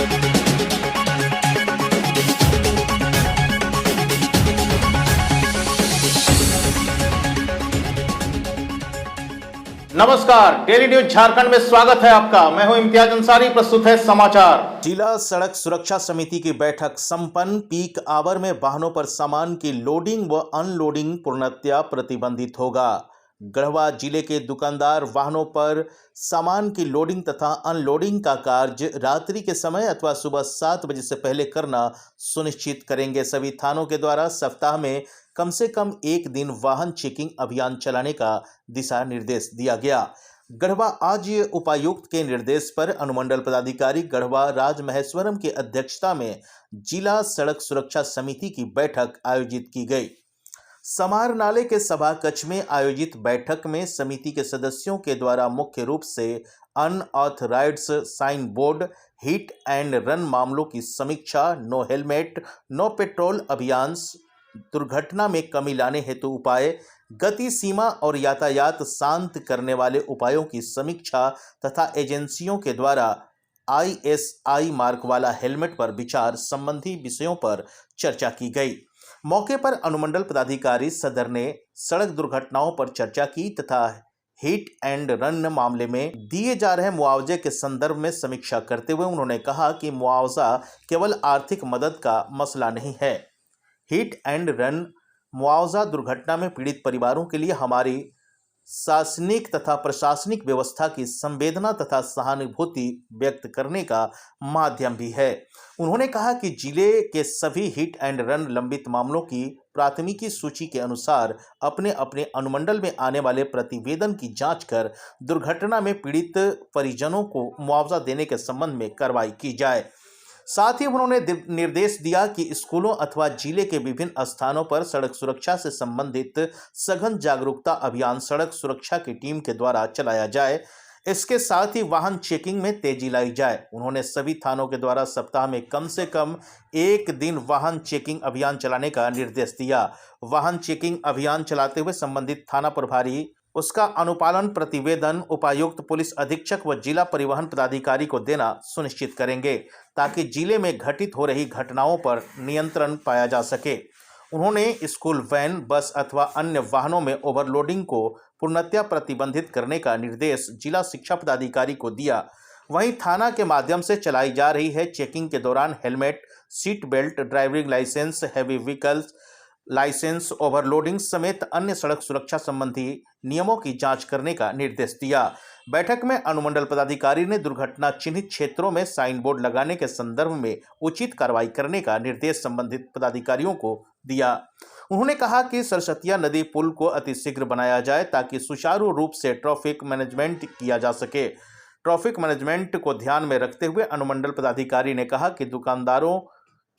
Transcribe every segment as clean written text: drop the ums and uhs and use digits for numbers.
नमस्कार, daily news Jharkhand में स्वागत है आपका। मैं हूं इम्तियाज अंसारी। प्रस्तुत है समाचार। जिला सड़क सुरक्षा समिति की बैठक संपन्न। पीक आवर में वाहनों पर सामान की लोडिंग व अनलोडिंग पूर्णतया प्रतिबंधित होगा। गढ़वा जिले के दुकानदार वाहनों पर सामान की लोडिंग तथा अनलोडिंग का कार्य रात्रि के समय अथवा सुबह 7 बजे से पहले करना सुनिश्चित करेंगे। सभी थानों के द्वारा सप्ताह में कम से कम एक दिन वाहन चेकिंग अभियान चलाने का दिशा निर्देश दिया गया। गढ़वा आज उपायुक्त के निर्देश पर अनुमंडल पदाधिकारी गढ़वा राज महेश्वरम की अध्यक्षता में जिला सड़क सुरक्षा समिति की बैठक आयोजित की गई। समार नाले के सभा कक्ष में आयोजित बैठक में समिति के सदस्यों के द्वारा मुख्य रूप से unauthorised sign board, hit and run मामलों की समीक्षा, नो हेलमेट नो पेट्रोल अभियान, दुर्घटना में कमी लाने हेतु उपाय, गति सीमा और यातायात शांत करने वाले उपायों की समीक्षा तथा एजेंसियों के द्वारा ISI मार्क वाला हेलमेट पर विचार संबंधी विषयों पर चर्चा की गई। मौके पर अनुमंडल पदाधिकारी सदर ने सड़क दुर्घटनाओं पर चर्चा की तथा हिट एंड रन मामले में दिए जा रहे मुआवजे के संदर्भ में समीक्षा करते हुए उन्होंने कहा कि मुआवजा केवल आर्थिक मदद का मसला नहीं है। हिट एंड रन मुआवजा दुर्घटना में पीड़ित परिवारों के लिए हमारी शासनिक तथा प्रशासनिक व्यवस्था की संवेदना तथा सहानुभूति व्यक्त करने का माध्यम भी है। उन्होंने कहा कि जिले के सभी हिट एंड रन लंबित मामलों की प्राथमिकी सूची के अनुसार अपने अपने अनुमंडल में आने वाले प्रतिवेदन की जांच कर दुर्घटना में पीड़ित परिजनों को मुआवजा देने के संबंध में कार्रवाई की जाए। साथ ही उन्होंने निर्देश दिया कि स्कूलों अथवा जिले के विभिन्न स्थानों पर सड़क सुरक्षा से संबंधित सघन जागरूकता अभियान सड़क सुरक्षा की टीम के द्वारा चलाया जाए। इसके साथ ही वाहन चेकिंग में तेजी लाई जाए। उन्होंने सभी थानों के द्वारा सप्ताह में कम से कम एक दिन वाहन चेकिंग अभियान चलाने का निर्देश दिया। वाहन चेकिंग अभियान चलाते हुए संबंधित थाना प्रभारी उसका अनुपालन प्रतिवेदन उपायुक्त, पुलिस अधीक्षक व जिला परिवहन पदाधिकारी को देना सुनिश्चित करेंगे ताकि जिले में घटित हो रही घटनाओं पर नियंत्रण पाया जा सके। उन्होंने स्कूल वैन, बस अथवा अन्य वाहनों में ओवरलोडिंग को पूर्णतया प्रतिबंधित करने का निर्देश जिला शिक्षा पदाधिकारी को दिया। वहीं थाना के माध्यम से चलाई जा रही है चेकिंग के दौरान helmet, seat belt, driving licence, heavy vehicles licence, overloading समेत अन्य सड़क सुरक्षा संबंधी नियमों की जांच करने का निर्देश दिया। बैठक में अनुमंडल पदाधिकारी ने दुर्घटना चिन्हित क्षेत्रों में साइन बोर्ड लगाने के संदर्भ में उचित कार्रवाई करने का निर्देश संबंधित पदाधिकारियों को दिया। उन्होंने कहा कि सरस्वतिया नदी पुल को अतिशीघ्र बनाया जाए ताकि सुचारू रूप से ट्रैफिक मैनेजमेंट किया जा सके। ट्रैफिक मैनेजमेंट को ध्यान में रखते हुए अनुमंडल पदाधिकारी ने कहा कि दुकानदारों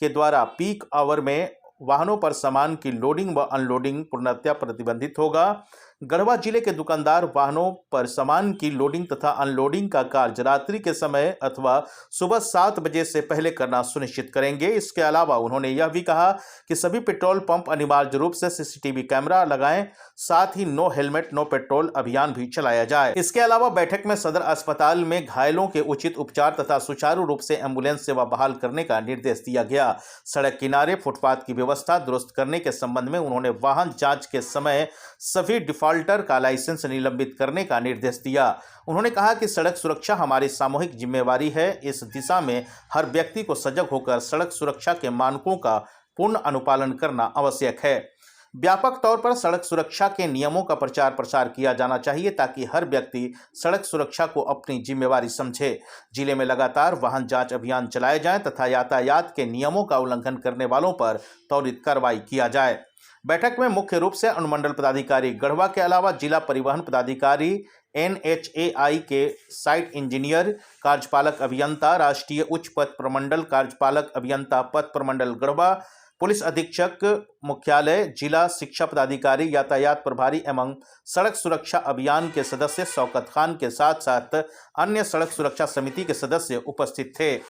के द्वारा पीक आवर में वाहनों पर सामान की लोडिंग व अनलोडिंग पूर्णतया प्रतिबंधित होगा। गढ़वा जिले के दुकानदार वाहनों पर सामान की लोडिंग तथा अनलोडिंग का कार्य रात्रि के समय अथवा सुबह 7 बजे से पहले करना सुनिश्चित करेंगे। इसके अलावा उन्होंने यह भी कहा कि सभी पेट्रोल पंप अनिवार्य रूप से CCTV कैमरा लगाएं, साथ ही नो हेलमेट नो पेट्रोल अभियान भी चलाया जाए। इसके अलावा बैठक में सदर अस्पताल में घायलों के उचित उपचार तथा सुचारू रूप से एम्बुलेंस सेवा बहाल करने का निर्देश दिया गया। सड़क किनारे फुटपाथ की व्यवस्था दुरुस्त करने के संबंध में उन्होंने वाहन जांच के समय सभी डिफॉल्टर का लाइसेंस निलंबित करने का निर्देश दिया। उन्होंने कहा कि सड़क सुरक्षा हमारी सामूहिक जिम्मेवारी है। इस दिशा में हर व्यक्ति को सजग होकर सड़क सुरक्षा के मानकों का पूर्ण अनुपालन करना आवश्यक है। व्यापक तौर पर सड़क सुरक्षा के नियमों का प्रचार प्रसार किया जाना चाहिए ताकि हर व्यक्ति सड़क सुरक्षा को अपनी जिम्मेवारी समझे। जिले में लगातार वाहन जांच अभियान चलाए जाएं तथा यातायात के नियमों का उल्लंघन करने वालों पर त्वरित कार्रवाई किया जाए। बैठक में मुख्य रूप से अनुमंडल पदाधिकारी गढ़वा के अलावा जिला परिवहन पदाधिकारी, NHAI के साइट इंजीनियर, कार्यपालक अभियंता, राष्ट्रीय उच्च पथ प्रमंडल कार्यपालक अभियंता पथ प्रमंडल गढ़वा, पुलिस अधीक्षक मुख्यालय, जिला शिक्षा पदाधिकारी, यातायात प्रभारी एवं सड़क सुरक्षा अभियान के सदस्य शौकत खान के साथ साथ अन्य सड़क सुरक्षा समिति के सदस्य उपस्थित थे।